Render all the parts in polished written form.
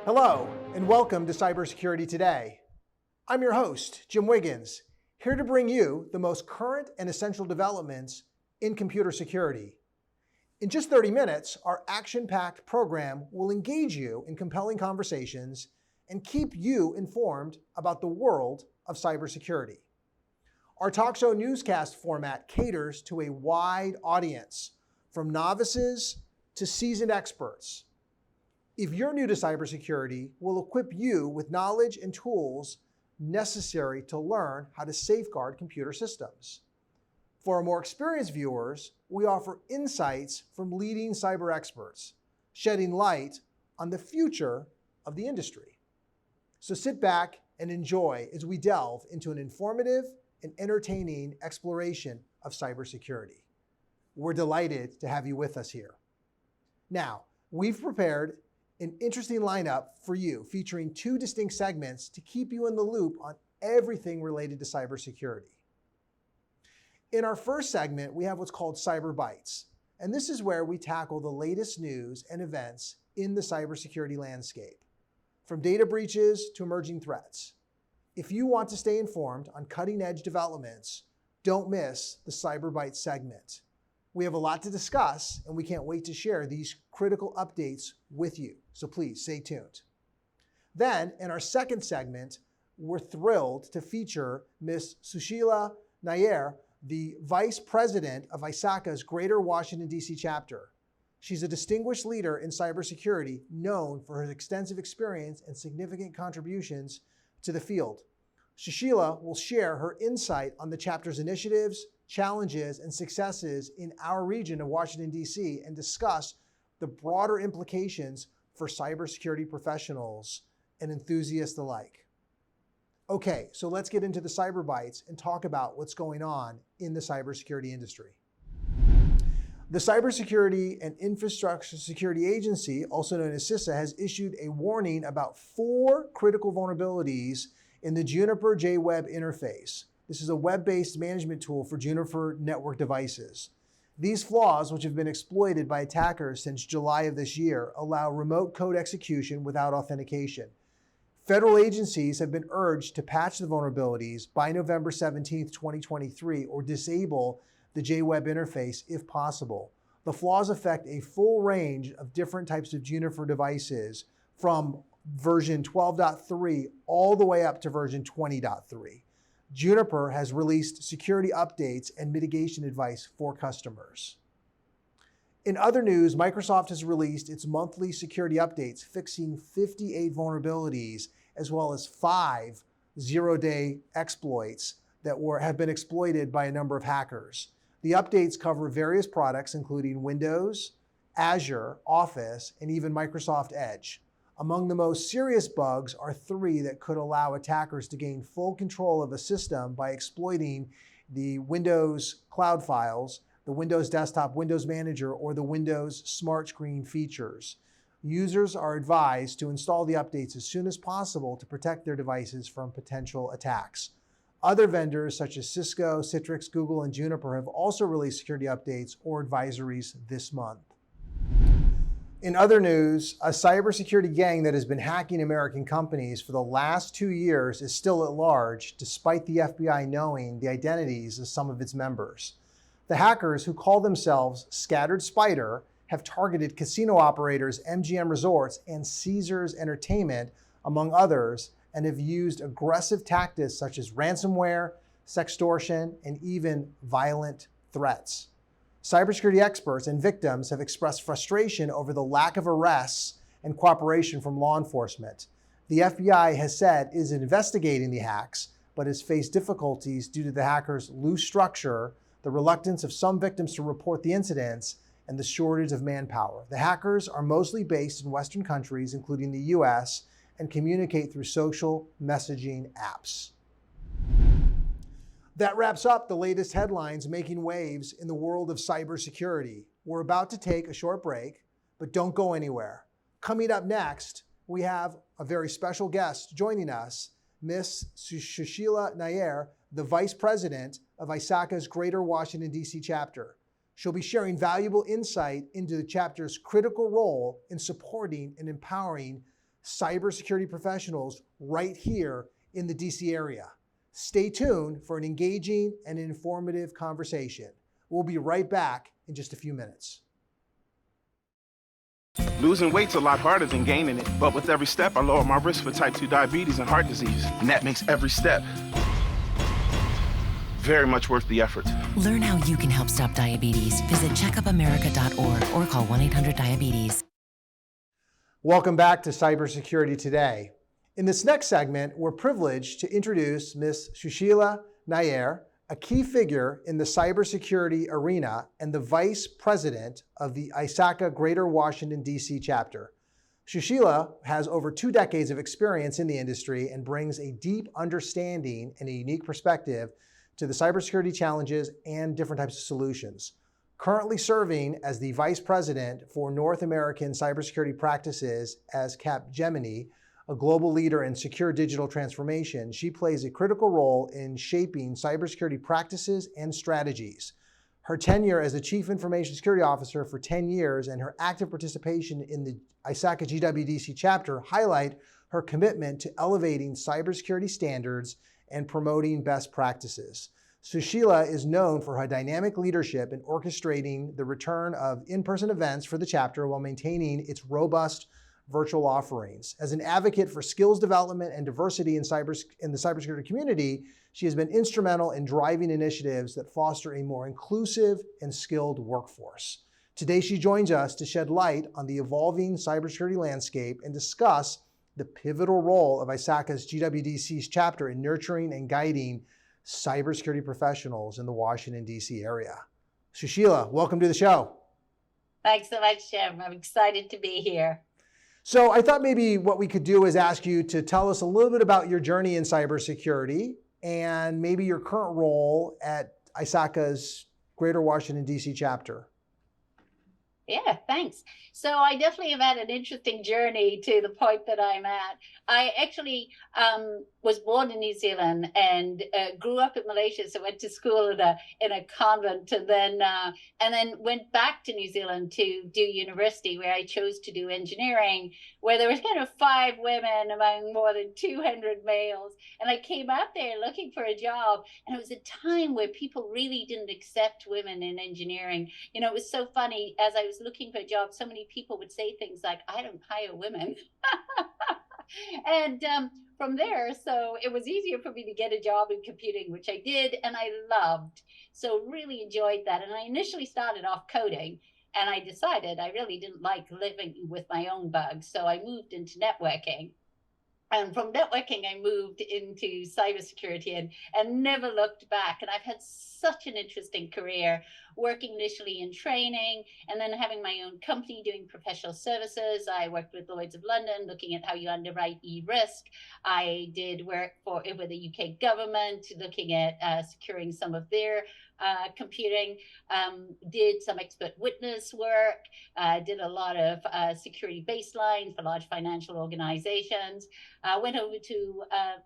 Hello, and welcome to Cybersecurity Today. I'm your host, Jim Wiggins, here to bring you the most current and essential developments in computer security. In just 30 minutes, our action-packed program will engage you in compelling conversations and keep you informed about the world of cybersecurity. Our talk show newscast format caters to a wide audience, from novices to seasoned experts. If you're new to cybersecurity, we'll equip you with knowledge and tools necessary to learn how to safeguard computer systems. For our more experienced viewers, we offer insights from leading cyber experts, shedding light on the future of the industry. So sit back and enjoy as we delve into an informative and entertaining exploration of cybersecurity. We're delighted to have you with us here. Now, we've prepared an interesting lineup for you, featuring two distinct segments to keep you in the loop on everything related to cybersecurity. In our first segment, we have what's called Cyber Bites, and this is where we tackle the latest news and events in the cybersecurity landscape, from data breaches to emerging threats. If you want to stay informed on cutting-edge developments, don't miss the Cyber Bites segment. We have a lot to discuss, and we can't wait to share these critical updates with you, so please stay tuned. Then, in our second segment, we're thrilled to feature Ms. Sushila Nair, the Vice President of ISACA's Greater Washington D.C. chapter. She's a distinguished leader in cybersecurity, known for her extensive experience and significant contributions to the field. Sushila will share her insight on the chapter's initiatives, challenges, and successes in our region of Washington, D.C., and discuss the broader implications for cybersecurity professionals and enthusiasts alike. Okay, so let's get into the Cyber Bites and talk about what's going on in the cybersecurity industry. The Cybersecurity and Infrastructure Security Agency, also known as CISA, has issued a warning about 4 critical vulnerabilities in the Juniper JWeb interface. This is a web-based management tool for Juniper network devices. These flaws, which have been exploited by attackers since July of this year, allow remote code execution without authentication. Federal agencies have been urged to patch the vulnerabilities by November 17, 2023, or disable the JWeb interface if possible. The flaws affect a full range of different types of Juniper devices, from version 12.3 all the way up to version 20.3. Juniper has released security updates and mitigation advice for customers. In other news, Microsoft has released its monthly security updates, fixing 58 vulnerabilities, as well as 5 zero-day exploits that have been exploited by a number of hackers. The updates cover various products, including Windows, Azure, Office, and even Microsoft Edge. Among the most serious bugs are 3 that could allow attackers to gain full control of a system by exploiting the Windows cloud files, the Windows Desktop Windows Manager, or the Windows Smart Screen features. Users are advised to install the updates as soon as possible to protect their devices from potential attacks. Other vendors such as Cisco, Citrix, Google, and Juniper have also released security updates or advisories this month. In other news, a cybersecurity gang that has been hacking American companies for the last 2 years is still at large, despite the FBI knowing the identities of some of its members. The hackers, who call themselves Scattered Spider, have targeted casino operators MGM Resorts and Caesars Entertainment, among others, and have used aggressive tactics such as ransomware, sextortion, and even violent threats. Cybersecurity experts and victims have expressed frustration over the lack of arrests and cooperation from law enforcement. The FBI has said it is investigating the hacks, but has faced difficulties due to the hackers' loose structure, the reluctance of some victims to report the incidents, and the shortage of manpower. The hackers are mostly based in Western countries, including the US, and communicate through social messaging apps. That wraps up the latest headlines making waves in the world of cybersecurity. We're about to take a short break, but don't go anywhere. Coming up next, we have a very special guest joining us, Miss Sushila Nair, the Vice President of ISACA's Greater Washington D.C. chapter. She'll be sharing valuable insight into the chapter's critical role in supporting and empowering cybersecurity professionals right here in the D.C. area. Stay tuned for an engaging and informative conversation. We'll be right back in just a few minutes. Losing weight's a lot harder than gaining it, but with every step, I lower my risk for type 2 diabetes and heart disease, and that makes every step very much worth the effort. Learn how you can help stop diabetes. Visit checkupamerica.org or call 1-800-DIABETES. Welcome back to Cybersecurity Today. In this next segment, we're privileged to introduce Ms. Sushila Nair, a key figure in the cybersecurity arena and the Vice President of the ISACA Greater Washington D.C. chapter. Sushila has over 2 decades of experience in the industry and brings a deep understanding and a unique perspective to the cybersecurity challenges and different types of solutions. Currently serving as the Vice President for North American Cybersecurity Practices as Capgemini, a global leader in secure digital transformation, she plays a critical role in shaping cybersecurity practices and strategies. Her tenure as the Chief Information Security Officer for 10 years and her active participation in the ISACA GWDC chapter highlight her commitment to elevating cybersecurity standards and promoting best practices. Sushila is known for her dynamic leadership in orchestrating the return of in-person events for the chapter while maintaining its robust virtual offerings. As an advocate for skills development and diversity in the cybersecurity community, she has been instrumental in driving initiatives that foster a more inclusive and skilled workforce. Today, she joins us to shed light on the evolving cybersecurity landscape and discuss the pivotal role of ISACA's GWDC's chapter in nurturing and guiding cybersecurity professionals in the Washington, D.C. area. Sushila, welcome to the show. Thanks so much, Jim. I'm excited to be here. So I thought maybe what we could do is ask you to tell us a little bit about your journey in cybersecurity and maybe your current role at ISACA's Greater Washington, D.C. chapter. Yeah, thanks. So I definitely have had an interesting journey to the point that I'm at. I actually was born in New Zealand and grew up in Malaysia. So went to school in a convent and then went back to New Zealand to do university, where I chose to do engineering, where there was kind of 5 women among more than 200 males. And I came out there looking for a job. And it was a time where people really didn't accept women in engineering. You know, it was so funny. As I was looking for a job, so many people would say things like, I don't hire women. And from there, so it was easier for me to get a job in computing, which I did and I loved. So really enjoyed that. And I initially started off coding, and I decided I really didn't like living with my own bugs. So I moved into networking. And from networking, I moved into cybersecurity and never looked back. And I've had such an interesting career, working initially in training and then having my own company doing professional services. I worked with Lloyd's of London, looking at how you underwrite e-risk. I did work with the UK government, looking at securing some of their computing, did some expert witness work, did a lot of security baselines for large financial organizations, went over to,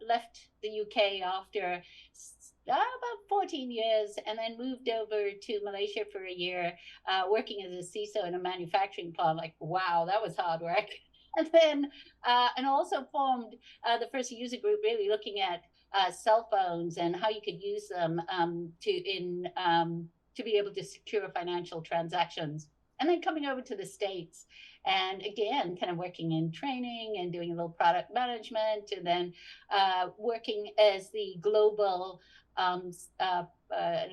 left the UK after about 14 years, and then moved over to Malaysia for a year, working as a CISO in a manufacturing plant. Like, wow, that was hard work. And then, and also formed the first user group, really looking at cell phones and how you could use them to be able to secure financial transactions. And then coming over to the States, and again, kind of working in training and doing a little product management, and then working as the global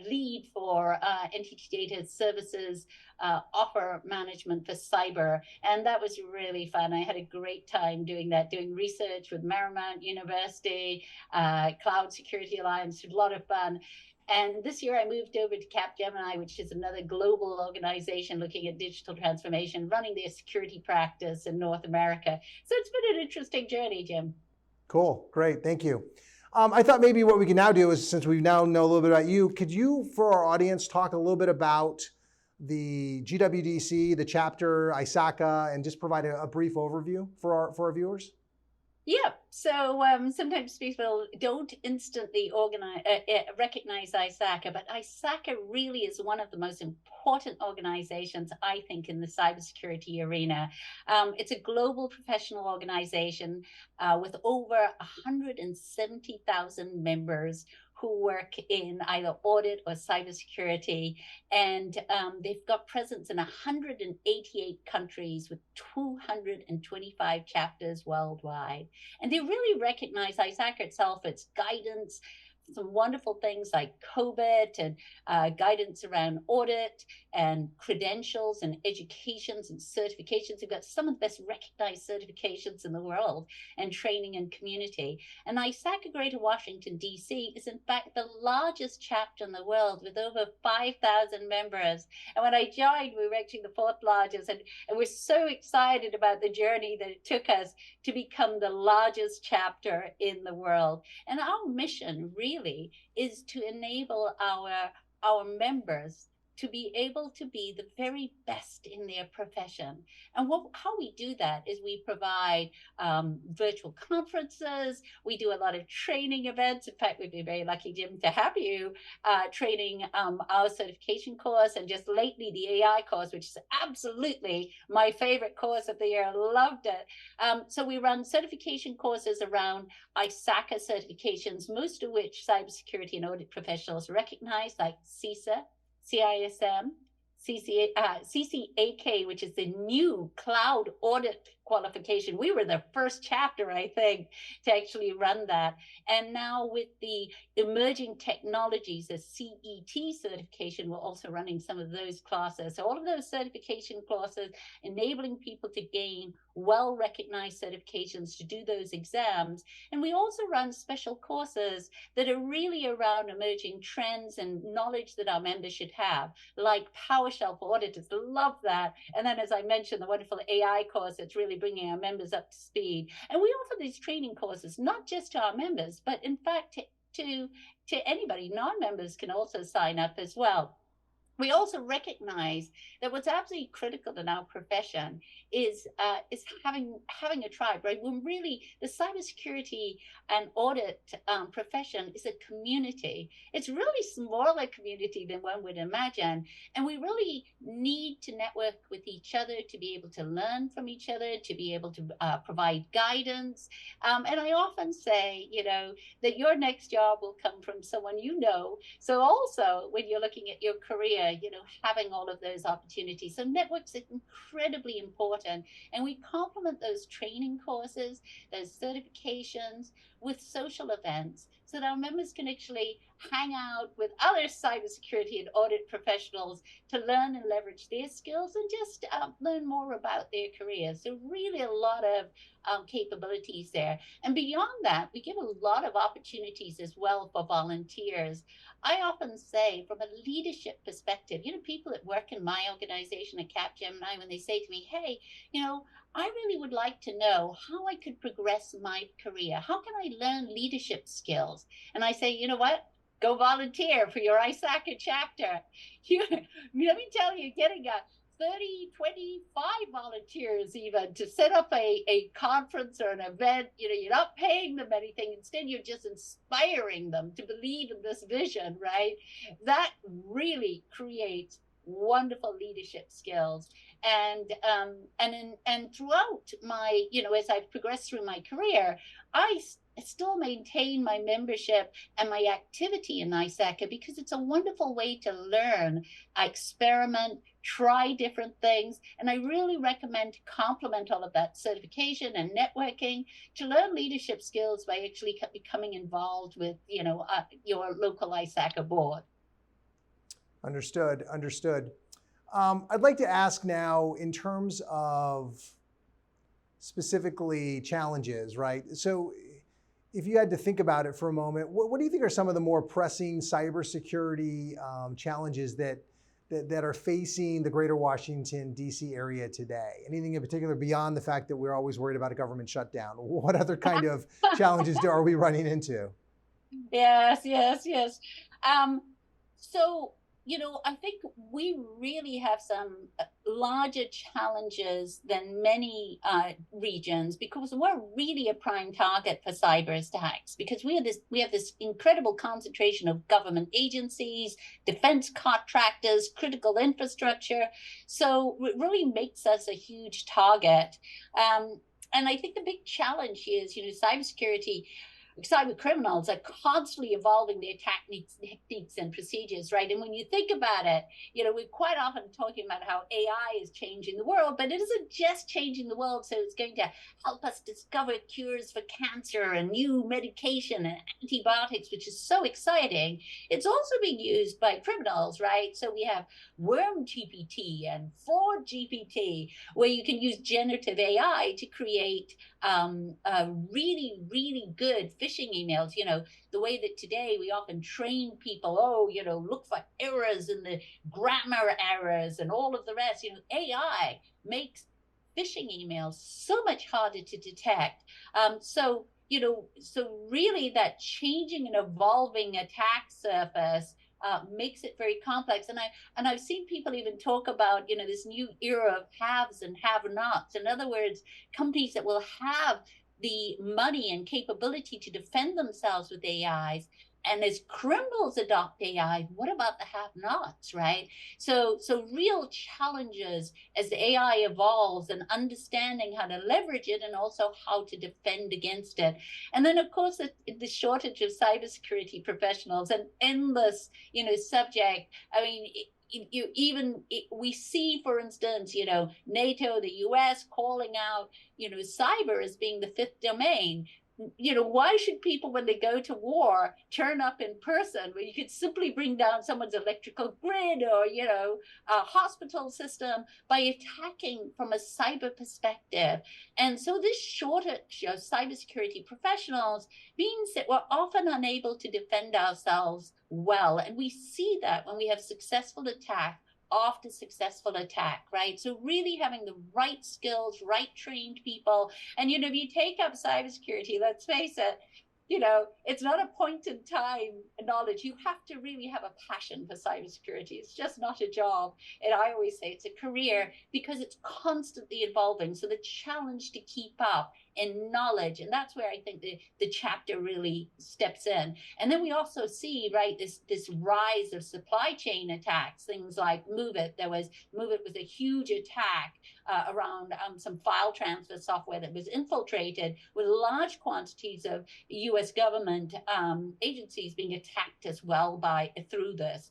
lead for NTT Data Services offer management for cyber. And that was really fun. I had a great time doing that, doing research with Marymount University, Cloud Security Alliance, a lot of fun. And this year I moved over to Capgemini, which is another global organization looking at digital transformation, running their security practice in North America. So it's been an interesting journey, Jim. Cool, great, thank you. I thought maybe what we can now do is, since we now know a little bit about you, could you, for our audience, talk a little bit about the GWDC, the chapter, ISACA, and just provide a brief overview for our viewers? Yeah, so sometimes people don't instantly recognize ISACA, but ISACA really is one of the most important organizations, I think, in the cybersecurity arena. It's a global professional organization with over 170,000 members who work in either audit or cybersecurity. And they've got presence in 188 countries with 225 chapters worldwide. And they really recognize ISACA itself, its guidance, some wonderful things like COBIT and guidance around audit and credentials and educations and certifications. We've got some of the best recognized certifications in the world, and training and community. And ISACA Greater Washington, D.C. is in fact the largest chapter in the world with over 5,000 members. And when I joined, we were actually the fourth largest. And we're so excited about the journey that it took us to become the largest chapter in the world. And our mission really is to enable our members to be able to be the very best in their profession. And how we do that is we provide virtual conferences. We do a lot of training events. In fact, we've been very lucky, Jim, to have you training our certification course, and just lately the AI course, which is absolutely my favorite course of the year. Loved it. So we run certification courses around ISACA certifications, most of which cybersecurity and audit professionals recognize, like CISA, CISM, CCAK, which is the new cloud audit qualification. We were the first chapter, I think, to actually run that. And now with the emerging technologies, the CET certification, we're also running some of those classes. So all of those certification classes, enabling people to gain well-recognized certifications to do those exams. And we also run special courses that are really around emerging trends and knowledge that our members should have, like PowerShell for auditors. Love that. And then, as I mentioned, the wonderful AI course that's really bringing our members up to speed. And we offer these training courses, not just to our members, but in fact to anybody. Non-members can also sign up as well. We also recognize that what's absolutely critical in our profession is having a tribe, right? When really the cybersecurity and audit profession is a community. It's really smaller community than one would imagine, and we really need to network with each other to be able to learn from each other, to be able to provide guidance. And I often say, that your next job will come from someone you know. So also, when you're looking at your career, having all of those opportunities. So networks are incredibly important. And we complement those training courses, those certifications with social events so that our members can actually hang out with other cybersecurity and audit professionals to learn and leverage their skills and just learn more about their careers. So really a lot of capabilities there. And beyond that, we give a lot of opportunities as well for volunteers. I often say, from a leadership perspective, people that work in my organization at Capgemini, when they say to me, hey, I really would like to know how I could progress my career. How can I learn leadership skills? And I say, you know what? Go volunteer for your ISACA chapter. Let me tell you, getting 30, 25 volunteers even to set up a conference or an event, you're not paying them anything. Instead, you're just inspiring them to believe in this vision, right? That really creates wonderful leadership skills. And throughout my, as I've progressed through my career, I still maintain my membership and my activity in ISACA because it's a wonderful way to learn, experiment, try different things. And I really recommend to complement all of that certification and networking to learn leadership skills by actually becoming involved with, your local ISACA board. Understood. I'd like to ask now in terms of specifically challenges, right? So if you had to think about it for a moment, what do you think are some of the more pressing cybersecurity challenges that are facing the greater Washington, D.C. area today? Anything in particular beyond the fact that we're always worried about a government shutdown? What other kind of challenges are we running into? Yes, yes, yes. Um, so, I think we really have some larger challenges than many regions because we're really a prime target for cyber attacks because we have this incredible concentration of government agencies, defense contractors, critical infrastructure. So it really makes us a huge target. And I think the big challenge is, cybersecurity cyber criminals are constantly evolving their techniques and procedures, right? And when you think about it, we're quite often talking about how AI is changing the world, but it isn't just changing the world. So it's going to help us discover cures for cancer and new medication and antibiotics, which is so exciting. It's also being used by criminals, right? So we have Worm GPT and Fraud GPT, where you can use generative AI to create really, really good phishing emails. The way that today we often train people, look for errors in the grammar errors and all of the rest. AI makes phishing emails so much harder to detect. So really that changing and evolving attack surface makes it very complex. And I've seen people even talk about this new era of haves and have-nots. In other words, companies that will have the money and capability to defend themselves with AIs. And as criminals adopt AI, what about the have-nots, right? So real challenges as the AI evolves and understanding how to leverage it and also how to defend against it. And then, of course, the shortage of cybersecurity professionals, an endless, subject. I mean, we see, for instance, NATO, the US calling out, cyber as being the fifth domain. Why should people, when they go to war, turn up in person when you could simply bring down someone's electrical grid or, a hospital system by attacking from a cyber perspective? And so this shortage of cybersecurity professionals means that we're often unable to defend ourselves well. And we see that when we have successful attack after successful attack, right? So really having the right skills, right trained people. And, if you take up cybersecurity, let's face it, it's not a point in time knowledge. You have to really have a passion for cybersecurity. It's just not a job. And I always say it's a career because it's constantly evolving. So the challenge to keep up in knowledge, and that's where I think the chapter really steps in. And then we also see, right, this rise of supply chain attacks, things like MoveIt. MoveIt was a huge attack around some file transfer software that was infiltrated with large quantities of U.S. government agencies being attacked as well through this.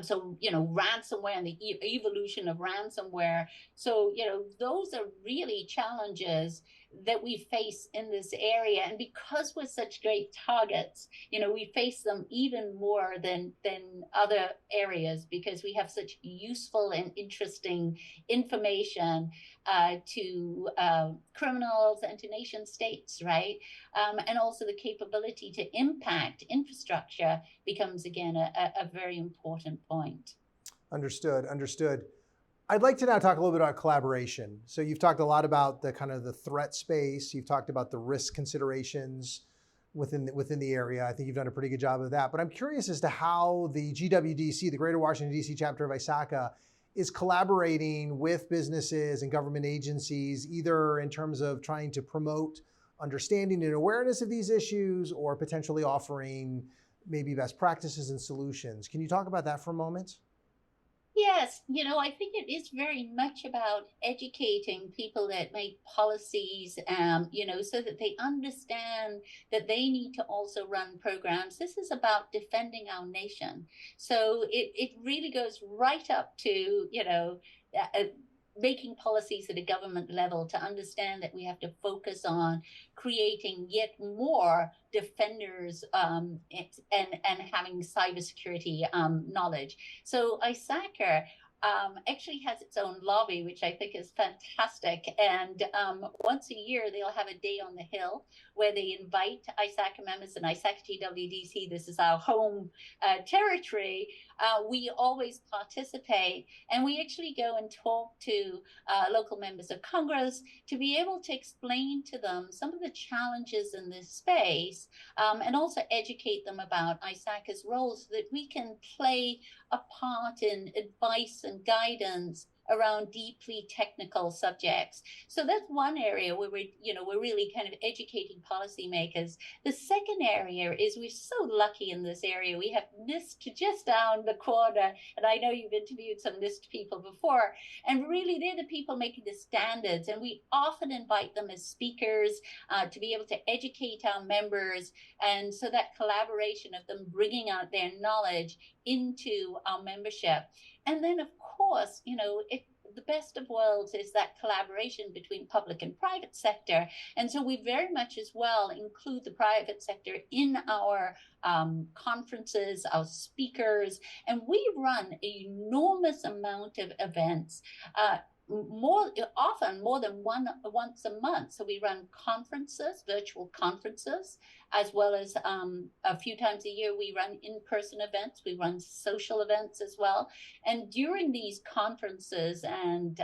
So, ransomware and the evolution of ransomware. So, those are really challenges that we face in this area. And because we're such great targets, we face them even more than other areas because we have such useful and interesting information to criminals and to nation states, right? And also the capability to impact infrastructure becomes, again, a very important point. Understood, understood. I'd like to now talk a little bit about collaboration. So you've talked a lot about the kind of the threat space. You've talked about the risk considerations within the area. I think you've done a pretty good job of that. But I'm curious as to how the GWDC, the Greater Washington D.C. chapter of ISACA, is collaborating with businesses and government agencies, either in terms of trying to promote understanding and awareness of these issues or potentially offering maybe best practices and solutions. Can you talk about that for a moment? Yes, I think it is very much about educating people that make policies, so that they understand that they need to also run programs. This is about defending our nation. So it really goes right up to, making policies at a government level to understand that we have to focus on creating yet more defenders and having cybersecurity knowledge. So ISACA actually has its own lobby, which I think is fantastic. And once a year, they'll have a day on the Hill where they invite ISACA members and ISACA GWDC. This is our home territory we always participate, and we actually go and talk to local members of Congress to be able to explain to them some of the challenges in this space, and also educate them about ISACA's role so that we can play a part in advice and guidance around deeply technical subjects. So that's one area where we're really kind of educating policymakers. The second area is we're so lucky in this area. We have NIST just down the corner, and I know you've interviewed some NIST people before, and really they're the people making the standards, and we often invite them as speakers to be able to educate our members, and so that collaboration of them bringing out their knowledge into our membership. And then, of course, the best of worlds is that collaboration between public and private sector. And so we very much as well include the private sector in our conferences, our speakers, and we run an enormous amount of events. More than once a month. So we run conferences, virtual conferences, as well as a few times a year we run in-person events. We run social events as well. And during these conferences, and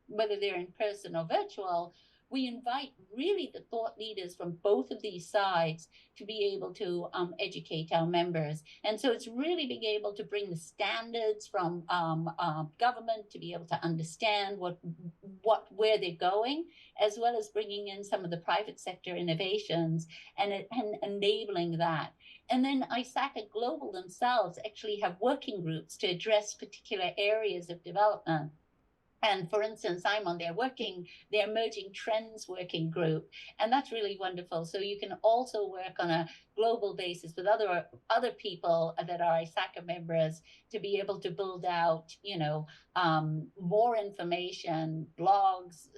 whether they're in person or virtual, we invite really the thought leaders from both of these sides to be able to educate our members. And so it's really being able to bring the standards from government to be able to understand where they're going, as well as bringing in some of the private sector innovations and enabling that. And then ISACA Global themselves actually have working groups to address particular areas of development. And for instance, I'm on their emerging trends working group, and that's really wonderful. So you can also work on a global basis with other people that are ISACA members to be able to build out, more information, blogs,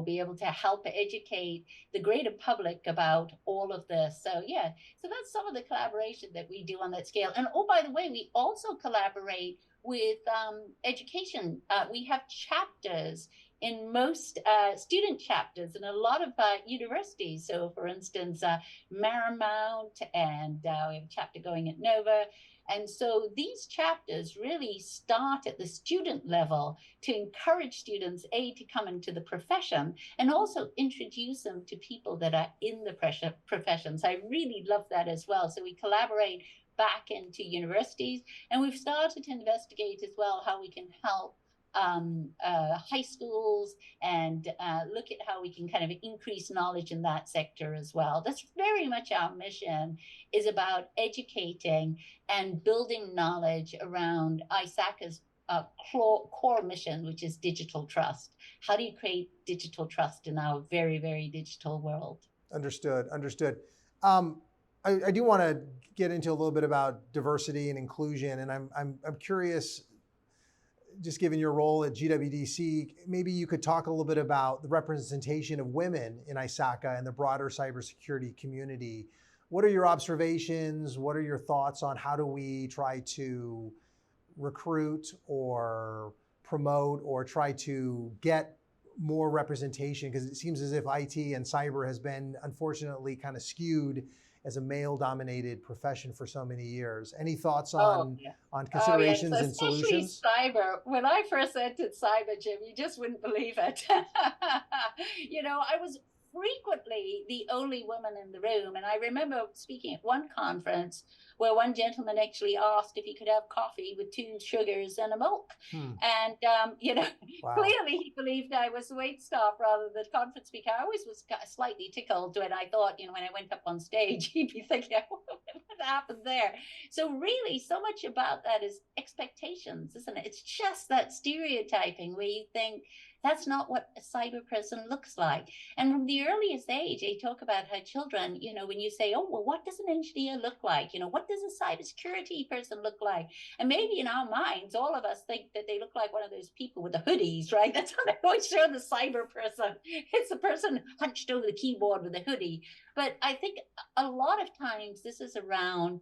be able to help educate the greater public about all of this. So that's some of the collaboration that we do on that scale. And oh, by the way, we also collaborate with education. We have chapters in most student chapters in a lot of universities. So for instance, Marymount, and we have a chapter going at Nova. And so these chapters really start at the student level to encourage students, to come into the profession, and also introduce them to people that are in the professions. I really love that as well. So we collaborate back into universities, and we've started to investigate as well how we can help high schools and look at how we can kind of increase knowledge in that sector as well. That's very much our mission, is about educating and building knowledge around ISACA's core mission, which is digital trust. How do you create digital trust in our very, very digital world? Understood. I do want to get into a little bit about diversity and inclusion, and I'm curious, just given your role at GWDC, maybe you could talk a little bit about the representation of women in ISACA and the broader cybersecurity community. What are your observations? What are your thoughts on how do we try to recruit or promote or try to get more representation? Because it seems as if IT and cyber has been, unfortunately, kind of skewed as a male-dominated profession for so many years. Any thoughts on considerations and solutions? Especially cyber. When I first entered cyber, Jim, you just wouldn't believe it. I was frequently the only woman in the room. And I remember speaking at one conference where one gentleman actually asked if he could have coffee with 2 sugars and a milk. And, wow. Clearly he believed I was the wait staff rather than the conference speaker. I always was slightly tickled when I thought, when I went up on stage, he'd be thinking, what happened there? So really, so much about that is expectations, isn't it? It's just that stereotyping where you think, that's not what a cyber person looks like. And from the earliest age, they talk about how children, when you say, oh, well, what does an engineer look like? What does a cybersecurity person look like? And maybe in our minds, all of us think that they look like one of those people with the hoodies, right? That's how they always show the cyber person. It's the person hunched over the keyboard with a hoodie. But I think a lot of times this is around,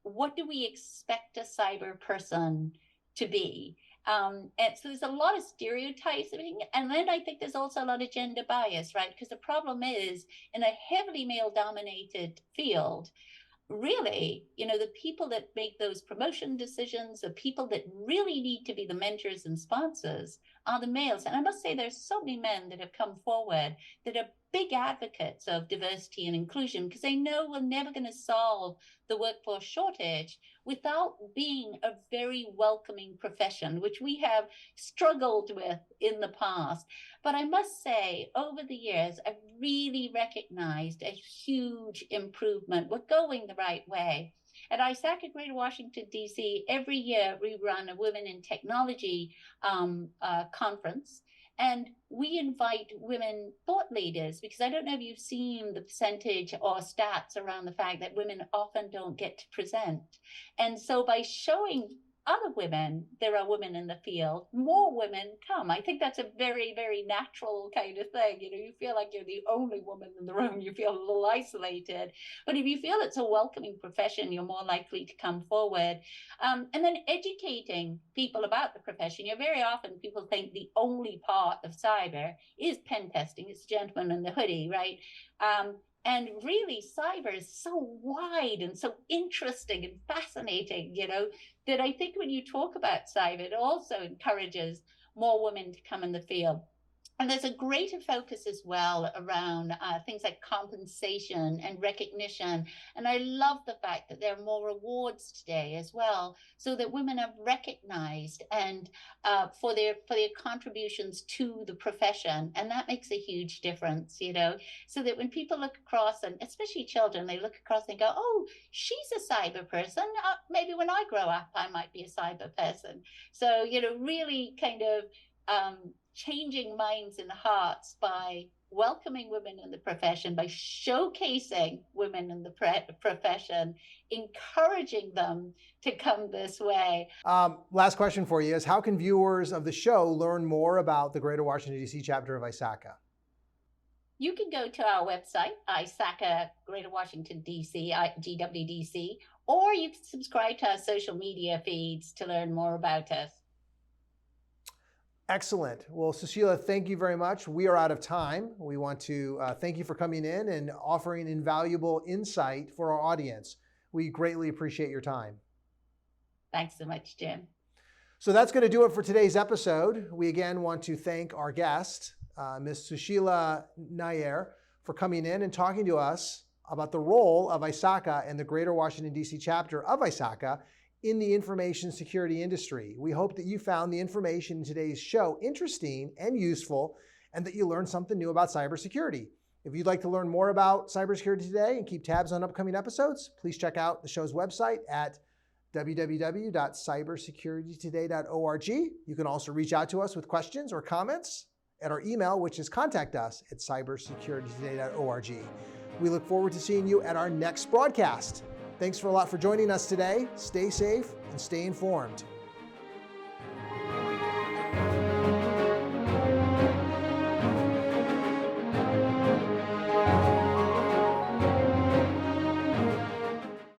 what do we expect a cyber person to be? And so there's a lot of stereotypes, and then I think there's also a lot of gender bias, right? Because the problem is, in a heavily male-dominated field, really, the people that make those promotion decisions, the people that really need to be the mentors and sponsors are the males. And I must say, there's so many men that have come forward that are big advocates of diversity and inclusion, because they know we're never going to solve the workforce shortage without being a very welcoming profession, which we have struggled with in the past. But I must say, over the years, I've really recognized a huge improvement. We're going the right way. At ISACA Greater Washington, D.C., every year we run a Women in Technology conference. And we invite women thought leaders, because I don't know if you've seen the percentage or stats around the fact that women often don't get to present. And so by showing other women, there are women in the field, more women come. I think that's a very, very natural kind of thing. You feel like you're the only woman in the room. You feel a little isolated. But if you feel it's a welcoming profession, you're more likely to come forward. And then educating people about the profession. Very often people think the only part of cyber is pen testing. It's the gentleman in the hoodie, right? And really, cyber is so wide and so interesting and fascinating, that I think when you talk about cyber, it also encourages more women to come in the field. And there's a greater focus as well around things like compensation and recognition. And I love the fact that there are more awards today as well, so that women are recognized and for their contributions to the profession. And that makes a huge difference, so that when people look across, and especially children, they look across and go, oh, she's a cyber person. Maybe when I grow up, I might be a cyber person. So, really kind of changing minds and hearts by welcoming women in the profession, by showcasing women in the profession, encouraging them to come this way. Last question for you is, how can viewers of the show learn more about the Greater Washington, D.C. chapter of ISACA? You can go to our website, ISACA Greater Washington, D.C., GWDC, or you can subscribe to our social media feeds to learn more about us. Excellent. Well, Sushila, thank you very much. We are out of time. We want to thank you for coming in and offering invaluable insight for our audience. We greatly appreciate your time. Thanks so much, Jim. So that's going to do it for today's episode. We again want to thank our guest, Ms. Sushila Nair, for coming in and talking to us about the role of ISACA and the Greater Washington, D.C. chapter of ISACA in the information security industry. We hope that you found the information in today's show interesting and useful, and that you learned something new about cybersecurity. If you'd like to learn more about cybersecurity today and keep tabs on upcoming episodes, please check out the show's website at www.cybersecuritytoday.org. You can also reach out to us with questions or comments at our email, which is contact@cybersecuritytoday.org. We look forward to seeing you at our next broadcast. Thanks a lot for joining us today. Stay safe and stay informed.